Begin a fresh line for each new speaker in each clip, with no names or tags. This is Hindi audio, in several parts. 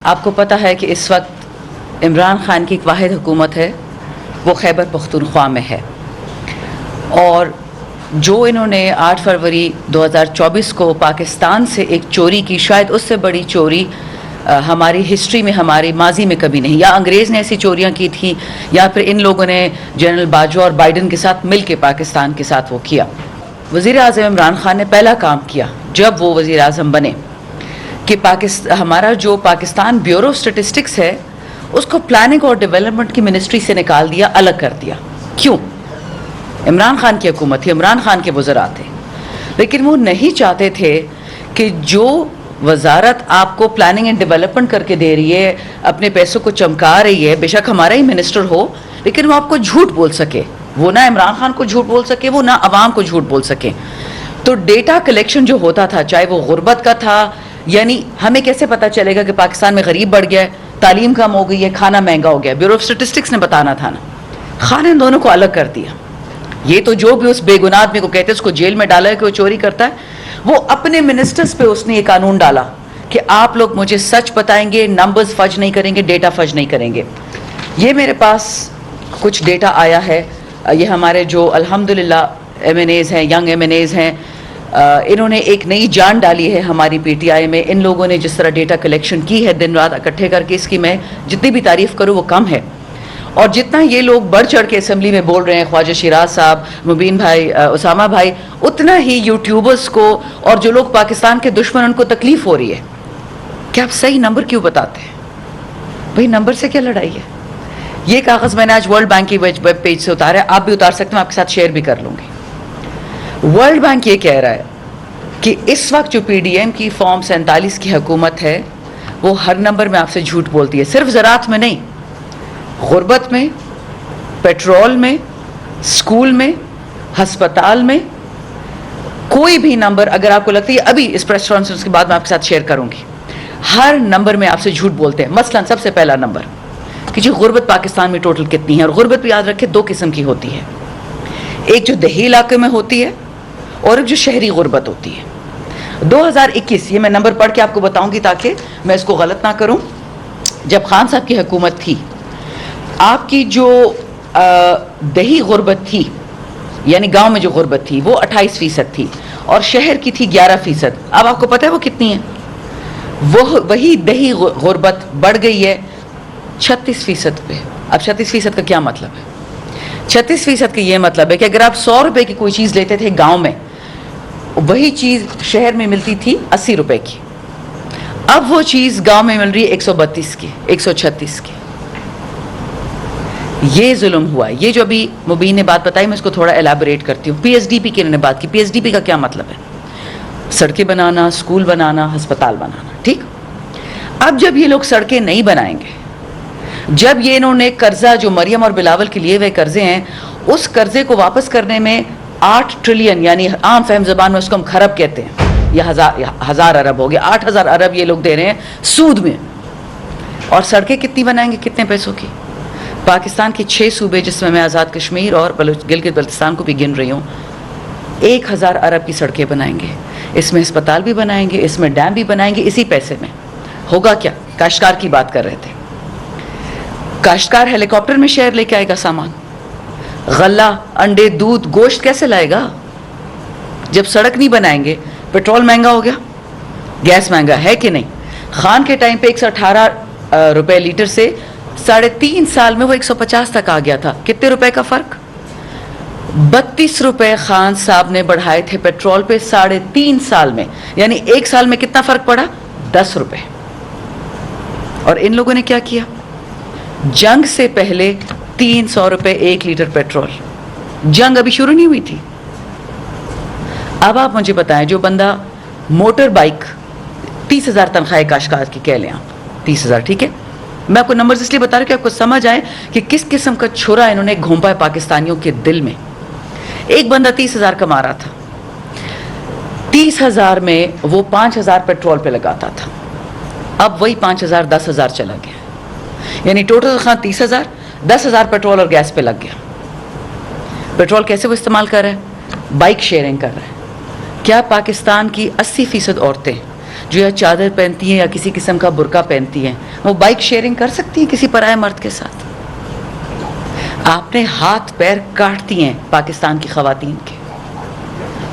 आपको पता है कि इस वक्त इमरान खान की एक वाहिद हुकूमत है, वो खैबर पख्तूनख्वा में है। और जो इन्होंने 8 फरवरी 2024 को पाकिस्तान से एक चोरी की, शायद उससे बड़ी चोरी हमारी हिस्ट्री में, हमारी माजी में कभी नहीं। या अंग्रेज़ ने ऐसी चोरियां की थी, या फिर इन लोगों ने जनरल बाजवा और बाइडन के साथ मिल के पाकिस्तान के साथ वो किया। वज़ीर आज़म इमरान खान ने पहला काम किया जब वो वज़ीर आज़म बने कि हमारा जो पाकिस्तान ब्यूरो ऑफ स्टेटिस्टिक्स है उसको प्लानिंग और डेवलपमेंट की मिनिस्ट्री से निकाल दिया, अलग कर दिया। क्यों? इमरान खान की हुकूमत थी, इमरान खान के वज़रा थे, लेकिन वो नहीं चाहते थे कि जो वजारत आपको प्लानिंग एंड डेवलपमेंट करके दे रही है, अपने पैसों को चमका रही है, बेशक हमारा ही मिनिस्टर हो, लेकिन वो आपको झूठ बोल सके। वो ना इमरान खान को झूठ बोल सके, वो ना अवाम को झूठ बोल सके। तो डेटा कलेक्शन जो होता था, चाहे वो गुर्बत का था, यानी हमें कैसे पता चलेगा कि पाकिस्तान में गरीब बढ़ गया है, तालीम कम हो गई है, खाना महंगा हो गया, ब्यूरो ऑफ स्टेटिस्टिक्स ने बताना था ना। खान इन दोनों को अलग कर दिया। ये तो जो भी उस बेगुनाह आदमी को कहते हैं, उसको जेल में डाला है कि वो चोरी करता है, वो अपने मिनिस्टर्स पे उसने ये कानून डाला कि आप लोग मुझे सच बताएंगे, नंबर्स फज नहीं करेंगे, डेटा फज नहीं करेंगे। ये मेरे पास कुछ डेटा आया है, ये हमारे जो अल्हम्दुलिल्लाह MNAs हैं, यंग MNAs हैं, इन्होंने एक नई जान डाली है हमारी PTI में। इन लोगों ने जिस तरह डेटा कलेक्शन की है दिन रात इकट्ठे करके, इसकी मैं जितनी भी तारीफ करूँ वो कम है। और जितना ये लोग बढ़ चढ़ के असेंबली में बोल रहे हैं, ख्वाजा शिराज साहब, मुबीन भाई, उसामा भाई, उतना ही यूट्यूबर्स को और जो लोग पाकिस्तान के दुश्मन, उनको तकलीफ हो रही है। क्या आप सही नंबर क्यों बताते हैं भाई? नंबर से क्या लड़ाई है? ये कागज़ मैंने आज वर्ल्ड बैंक की वेब पेज से उतारा है, आप भी उतार सकते हैं, आपके साथ शेयर भी कर लूँगी। वर्ल्ड बैंक ये कह रहा है कि इस वक्त जो PDM की फॉर्म 47 की हुकूमत है, वो हर नंबर में आपसे झूठ बोलती है। सिर्फ ज़राअत में नहीं, गुर्बत में, पेट्रोल में, स्कूल में, हस्पताल में, कोई भी नंबर अगर आपको लगता है, अभी इस प्रेस कॉन्फ्रेंस के बाद मैं आपके साथ शेयर करूंगी, हर नंबर में आपसे झूठ बोलते हैं। मसलन सबसे पहला नंबर कि जी गुर्बत पाकिस्तान में टोटल कितनी है। और गुर्बत भी याद रखें, 2 किस्म की होती है, एक जो दही इलाके में होती है और एक जो शहरी गुर्बत होती है। 2021, ये मैं नंबर पढ़ के आपको बताऊंगी ताकि मैं इसको गलत ना करूं। जब खान साहब की हुकूमत थी, आपकी जो दही गुर्बत थी, यानी गांव में जो गुर्बत थी, वो 28% थी और शहर की थी 11%। अब आपको पता है वो कितनी है? वो वही दही गुर्बत बढ़ गई है 36% पे। अब 36% का क्या मतलब है? 36% का ये मतलब है कि अगर आप 100 रुपए की कोई चीज़ लेते थे गांव में, वही चीज़ शहर में मिलती थी 80 रुपए की। अब वो चीज़ गांव में मिल रही है 132 की, 136 की। ये जुल्म हुआ है। ये जो अभी मुबीन ने बात बताई, मैं इसको थोड़ा एलाबोरेट करती हूँ। PSDP की इन्होंने बात की। PSDP का क्या मतलब है? सड़कें बनाना, स्कूल बनाना, अस्पताल बनाना, ठीक। अब जब ये लोग सड़कें नहीं बनाएंगे, जब ये इन्होंने कर्जा जो मरियम और बिलावल के लिए हुए कर्जे हैं, उस कर्जे को वापस करने में 8 ट्रिलियन, यानी आम फहम ज़बान में उसको हम खरब कहते हैं, यह हजार अरब हो गया, 8000 अरब ये लोग दे रहे हैं सूद में। और सड़कें कितनी बनाएंगे, कितने पैसों की? पाकिस्तान के 6 सूबे, जिसमें मैं आज़ाद कश्मीर और गिलगित बल्तिस्तान को भी गिन रही हूँ, 1000 अरब की सड़कें बनाएंगे, इसमें अस्पताल भी बनाएंगे, इसमें डैम भी बनाएंगे, इसी पैसे में। होगा क्या? काश्तकार की बात कर रहे थे, काश्तकार हेलीकॉप्टर में शहर लेके आएगा सामान, गल्ला, अंडे, दूध, गोश्त कैसे लाएगा जब सड़क नहीं बनाएंगे? पेट्रोल महंगा हो गया, गैस महंगा है कि नहीं? खान के टाइम पे 118 रुपए लीटर से 3.5 साल में वो 150 तक आ गया था। कितने रुपए का फर्क? 32 रुपए खान साहब ने बढ़ाए थे पेट्रोल पे 3.5 साल में, यानी 1 साल में कितना फर्क पड़ा? 10 रुपए। और इन लोगों ने क्या किया? जंग से पहले 300 रुपए 1 लीटर पेट्रोल, जंग अभी शुरू नहीं हुई थी। अब आप मुझे बताएं, जो बंदा मोटर बाइक 30,000 तनख्वाह काश्तकार की कह लें आप, 30,000, ठीक है, मैं आपको नंबर्स इसलिए बता रहा हूं कि आपको समझ आए कि किस किस्म का छुरा इन्होंने घोंपा है पाकिस्तानियों के दिल में। एक बंदा 30,000 कमा रहा था, 30,000 में वो 5,000 पेट्रोल पे लगाता था, अब वही 5,000 10,000 चला गया, यानी टोटल खान 30,000, 10,000 पेट्रोल और गैस पे लग गया। पेट्रोल कैसे वो इस्तेमाल कर रहा है? बाइक शेयरिंग कर रहा है। क्या पाकिस्तान की 80% औरतें जो या चादर पहनती हैं या किसी किस्म का बुर्का पहनती हैं, वो बाइक शेयरिंग कर सकती हैं किसी पराये मर्द के साथ? आपने हाथ पैर काट दिए हैं पाकिस्तान की ख़वातीन के।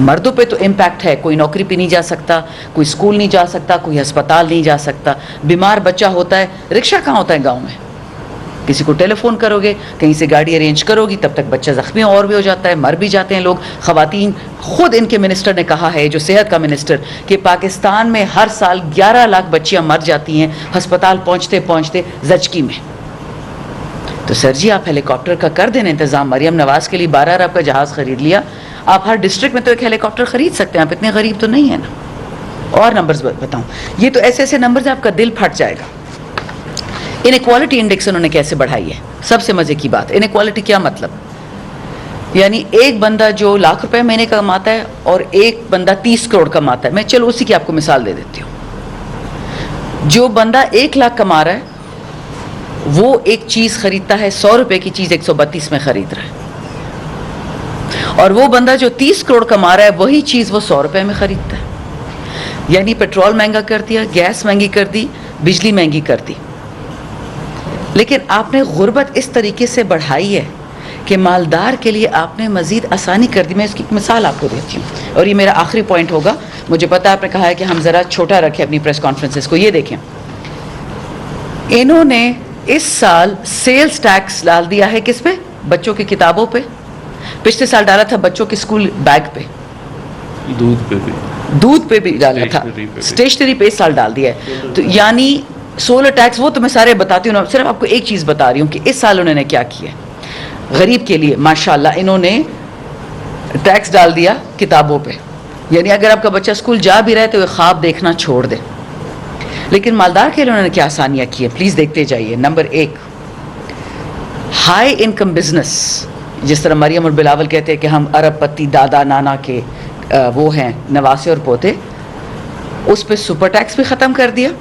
मर्दों पे तो इम्पैक्ट है, कोई नौकरी पे नहीं जा सकता, कोई स्कूल नहीं जा सकता, कोई अस्पताल नहीं जा सकता, बीमार बच्चा होता है, रिक्शा कहाँ होता है गांव में? किसी को टेलीफोन करोगे, कहीं से गाड़ी अरेंज करोगी, तब तक बच्चा ज़ख्मी और भी हो जाता है, मर भी जाते हैं लोग। ख़वातीन, खुद इनके मिनिस्टर ने कहा है, जो सेहत का मिनिस्टर, कि पाकिस्तान में हर साल 11 लाख बच्चियाँ मर जाती हैं अस्पताल पहुँचते पहुँचते ज़चकी में। तो सर जी, आप हेलीकॉप्टर का कर देना इंतज़ाम। मरियम नवाज़ के लिए 12 अरब का जहाज़ ख़रीद लिया, आप हर डिस्ट्रिक्ट में तो एक हेलीकॉप्टर ख़रीद सकते हैं, आप इतने गरीब तो नहीं है ना। और नंबर्स बताऊँ, ये तो ऐसे ऐसे नंबर्स आपका दिल फट जाएगा। इनइक्वालिटी इंडेक्स उन्होंने कैसे बढ़ाई है? सबसे मजे की बात, इनइक्वालिटी क्या मतलब? यानी एक बंदा जो लाख रुपए महीने का कमाता है और एक बंदा 30 करोड़ कमाता है, मैं चलो उसी की आपको मिसाल दे देती हूँ। जो बंदा 1 लाख कमा रहा है वो एक चीज खरीदता है, 100 रुपए की चीज 132 में खरीद रहा है, और वो बंदा जो 30 करोड़ कमा रहा है वही चीज वो 100 रुपए में खरीदता है। यानी पेट्रोल महंगा कर दिया, गैस महंगी कर दी, बिजली महंगी कर दी। लेकिन आपने गुर्बत इस तरीके से बढ़ाई है कि मालदार के लिए आपने मजीद आसानी कर दी। मैं इसकी मिसाल आपको देती हूँ और ये मेरा आखिरी पॉइंट होगा। मुझे पता है आपने कहा है कि हम ज़रा छोटा रखें अपनी प्रेस कॉन्फ्रेंसेस को। ये देखें, इन्होंने इस साल सेल्स टैक्स डाल दिया है किस पे? बच्चों की किताबों पे। पिछले साल डाला था बच्चों के स्कूल बैग पे, दूध पे भी डाला था, स्टेशनरी पे इस साल डाल दिया है। तो यानी सोलर टैक्स, वो तो मैं सारे बताती हूँ, सिर्फ आपको एक चीज़ बता रही हूँ कि इस साल उन्होंने क्या किया गरीब के लिए। माशाल्लाह इन्होंने टैक्स डाल दिया किताबों पे, यानी अगर आपका बच्चा स्कूल जा भी रहा है तो वो ख्वाब देखना छोड़ दे। लेकिन मालदार के लिए उन्होंने क्या आसानियाँ की है, प्लीज़ देखते जाइए। नंबर 1, हाई इनकम बिजनेस, जिस तरह मरियम और बिलावल कहते हैं कि हम अरबपति दादा नाना के वो हैं नवासे और पोते, उस पर सुपर टैक्स भी ख़त्म कर दिया।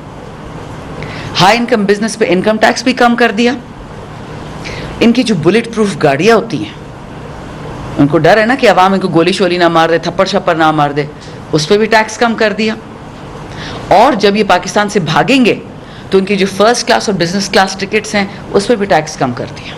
हाई इनकम बिजनेस पे इनकम टैक्स भी कम कर दिया। इनकी जो बुलेट प्रूफ गाड़ियाँ होती हैं, उनको डर है ना कि अवाम इनको गोली शोली ना मार दे, थप्पड़ छप्पड़ ना मार दे, उस पर भी टैक्स कम कर दिया। और जब ये पाकिस्तान से भागेंगे तो उनकी जो फर्स्ट क्लास और बिजनेस क्लास टिकट्स हैं उस पर भी टैक्स कम कर दिया।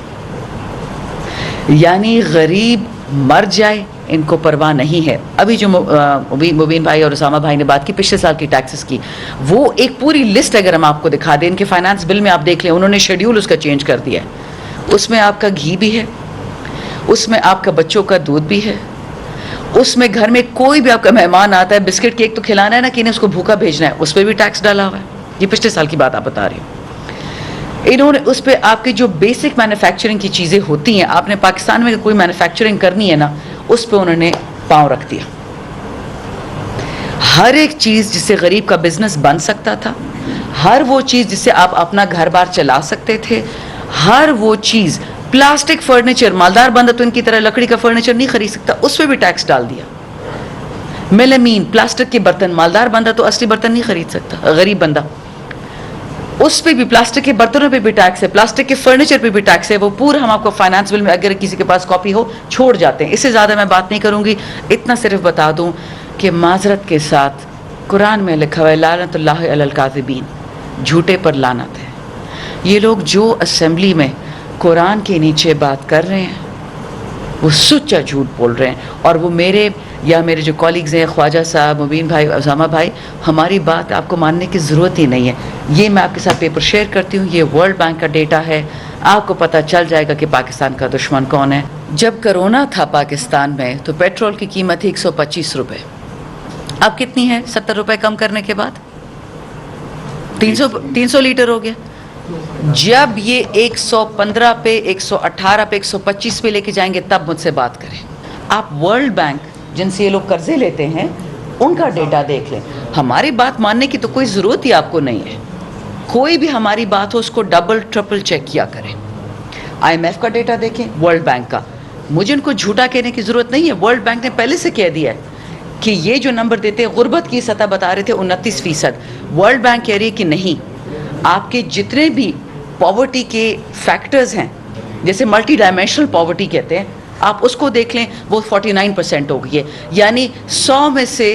यानी गरीब मर जाए इनको परवाह नहीं है। अभी जो मुबीन भाई और उसामा भाई ने बात की पिछले साल की टैक्सेस की, वो एक पूरी लिस्ट अगर हम आपको दिखा दें, इनके फाइनेंस बिल में आप देख लें, उन्होंने शेड्यूल उसका चेंज कर दिया है। उसमें आपका घी भी है, उसमें आपका बच्चों का दूध भी है, उसमें घर में कोई भी आपका मेहमान आता है, बिस्किट केक तो खिलाना है ना, कि इन्हें उसको भूखा भेजना है, उस पर भी टैक्स डाला हुआ है। ये पिछले साल की बात आप बता रही हूँ। इन्होंने उस पर आपकी जो बेसिक मैन्युफैक्चरिंग की चीज़ें होती हैं, आपने पाकिस्तान में कोई मैन्युफैक्चरिंग करनी है ना, उस पर उन्होंने पाँव रख दिया। हर एक चीज़ जिससे गरीब का बिजनेस बन सकता था, हर वो चीज़ जिससे आप अपना घर बार चला सकते थे, हर वो चीज़, प्लास्टिक फर्नीचर, मालदार बंदा तो इनकी तरह लकड़ी का फर्नीचर नहीं खरीद सकता, उस पर भी टैक्स डाल दिया। मेलामीन, प्लास्टिक के बर्तन, मालदार बंदा तो असली बर्तन नहीं खरीद सकता, गरीब बंदा, उस पर भी, प्लास्टिक के बर्तनों पे भी टैक्स है, प्लास्टिक के फर्नीचर पे भी टैक्स है। वो पूरा हम आपको फाइनेंस बिल में, अगर किसी के पास कॉपी हो, छोड़ जाते हैं। इससे ज़्यादा मैं बात नहीं करूँगी, इतना सिर्फ बता दूँ कि माजरत के साथ कुरान में लिखा हुआ है, लानतुल्लाहि अलल काज़िबीन, झूठे पर लानत है। ये लोग जो असेंबली में कुरान के नीचे बात कर रहे हैं वो सच्चा झूठ बोल रहे हैं। और वो मेरे या मेरे जो कॉलीग्स हैं, ख्वाजा साहब, मुबीन भाई, उसामा भाई, हमारी बात आपको मानने की ज़रूरत ही नहीं है। ये मैं आपके साथ पेपर शेयर करती हूँ, ये वर्ल्ड बैंक का डेटा है, आपको पता चल जाएगा कि पाकिस्तान का दुश्मन कौन है। जब कोरोना था पाकिस्तान में तो पेट्रोल की कीमत थी 125 रुपये। अब कितनी है 70 रुपये कम करने के बाद? 300 लीटर हो गया। जब ये 115 पे, 118 पे, 125 पे लेके जाएंगे तब मुझसे बात करें। आप वर्ल्ड बैंक जिनसे ये लोग कर्जे लेते हैं उनका डेटा देख लें। हमारी बात मानने की तो कोई ज़रूरत ही आपको नहीं है। कोई भी हमारी बात हो उसको डबल ट्रिपल चेक किया करें। IMF का डेटा देखें, वर्ल्ड बैंक का। मुझे उनको झूठा कहने की ज़रूरत नहीं है। वर्ल्ड बैंक ने पहले से कह दिया है कि ये जो नंबर देते हैं, गुर्बत की सतह बता रहे थे 29%, वर्ल्ड बैंक कह रही है कि नहीं, आपके जितने भी पॉवर्टी के फैक्टर्स हैं, जैसे मल्टी डायमेंशनल पॉवर्टी कहते हैं, आप उसको देख लें, वो 49% हो गई है। यानी 100 में से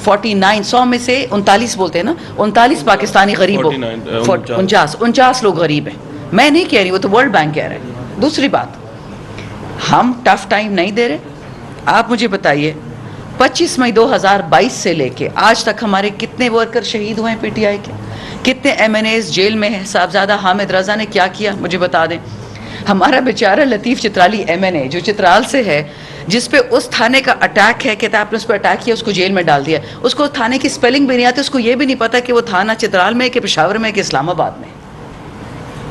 49, 100 में से 39 बोलते हैं ना, 39 पाकिस्तानी गरीब हो, 49 लोग गरीब हैं। मैं नहीं कह रही, वो तो वर्ल्ड बैंक कह रहे हैं। दूसरी बात, हम टफ टाइम नहीं दे रहे। आप मुझे बताइए 25 मई 2022 से लेके आज तक हमारे कितने वर्कर शहीद हुए हैं पीटीआई के, कितने MNAs जेल में हैं? साहबजादा हामिद रजा ने क्या किया मुझे बता दें। हमारा बेचारा लतीफ़ चित्राली MNA जो चित्राल से है, जिस पे उस थाने का अटैक है, कहता है आपने उस पर अटैक किया, उसको जेल में डाल दिया। उसको थाने की स्पेलिंग भी नहीं आती, उसको ये भी नहीं पता कि वो थाना चित्राल में है कि पेशावर में है कि इस्लामाबाद में।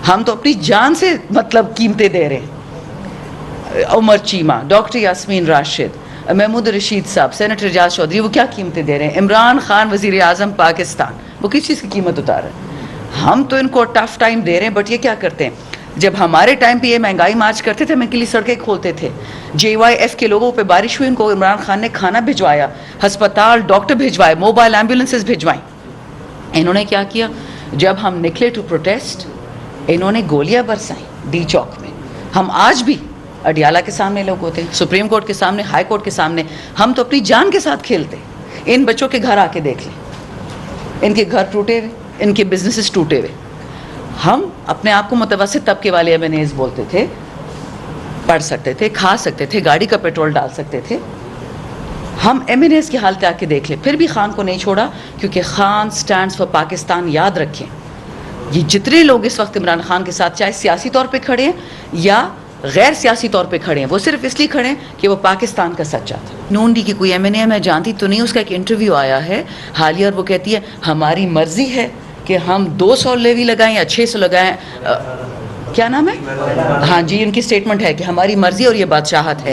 हम तो अपनी जान से मतलब कीमतें दे रहे हैं। उमर चीमा, डॉक्टर यास्मीन राशिद, महमूद रशीद साहब, सेनेटर एजाज चौधरी, वो क्या कीमतें दे रहे हैं। इमरान खान वज़ीर आज़म पाकिस्तान, वो किस चीज़ की कीमत उतार रहे हैं। हम तो इनको टफ टाइम दे रहे हैं, बट ये क्या करते हैं। जब हमारे टाइम पे ये महंगाई मार्च करते थे, हम इनके लिए सड़कें खोलते थे। JYF के लोगों पे बारिश हुई, उनको इमरान खान ने खाना भिजवाया, हस्पताल डॉक्टर भिजवाए, मोबाइल एम्बुलेंसेज भिजवाई। इन्होंने क्या किया, जब हम निकले टू प्रोटेस्ट, इन्होंने गोलियां बरसाई डी चौक में। हम आज भी अडियाला के सामने लोग होते हैं, सुप्रीम कोर्ट के सामने, हाई कोर्ट के सामने, हम तो अपनी जान के साथ खेलते। इन बच्चों के घर आके देख लें, इनके घर टूटे हुए, इनके बिजनेसेस टूटे हुए। हम अपने आप को मुतवस्सित तबके वाले MNAs बोलते थे, पढ़ सकते थे, खा सकते थे, गाड़ी का पेट्रोल डाल सकते थे। हम MNAs की हालत आके देख लें, फिर भी खान को नहीं छोड़ा, क्योंकि खान स्टैंड्स फॉर पाकिस्तान। याद रखें, ये जितने लोग इस वक्त इमरान खान के साथ चाहे सियासी तौर पे खड़े हैं या गैर सियासी तौर पे खड़े हैं, वो सिर्फ इसलिए खड़े हैं कि वो पाकिस्तान का सच्चा था। नून डी की कोई MNA मैं जानती तो नहीं, उसका एक इंटरव्यू आया है हालिया, और वो कहती है हमारी मर्जी है कि हम 200 लेवी लगाएं या 600 लगाएं। क्या नाम है? हाँ जी, उनकी स्टेटमेंट है कि हमारी मर्जी और ये बादशाहत है।